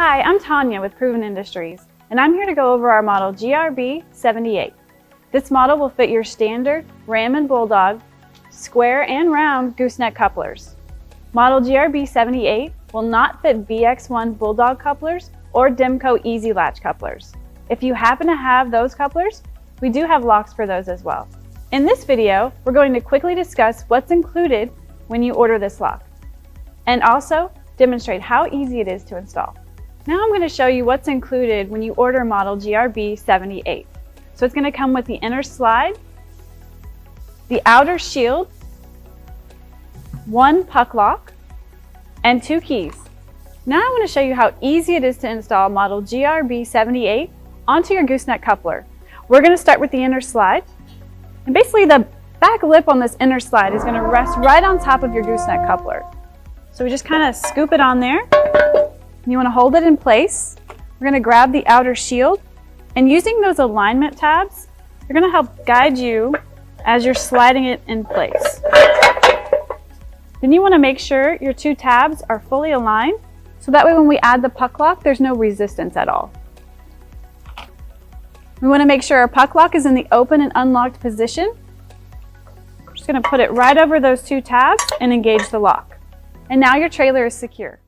Hi, I'm Tanya with Proven Industries, and I'm here to go over our model GRB-78. This model will fit your standard Ram and Bulldog square and round gooseneck couplers. Model GRB-78 will not fit BX1 Bulldog couplers or Demco Easy Latch couplers. If you happen to have those couplers, we do have locks for those as well. In this video, we're going to quickly discuss what's included when you order this lock, and also demonstrate how easy it is to install. Now I'm going to show you what's included when you order model GRB-78. So it's going to come with the inner slide, the outer shield, one puck lock, and 2 keys. Now I'm going to show you how easy it is to install model GRB-78 onto your gooseneck coupler. We're going to start with the inner slide, and basically the back lip on this inner slide is going to rest right on top of your gooseneck coupler. So we just kind of scoop it on there. You want to hold it in place. We're going to grab the outer shield, and using those alignment tabs, they're going to help guide you as you're sliding it in place. Then you want to make sure your 2 tabs are fully aligned, so that way when we add the puck lock, there's no resistance at all. We want to make sure our puck lock is in the open and unlocked position. We're just going to put it right over those 2 tabs and engage the lock. And now your trailer is secure.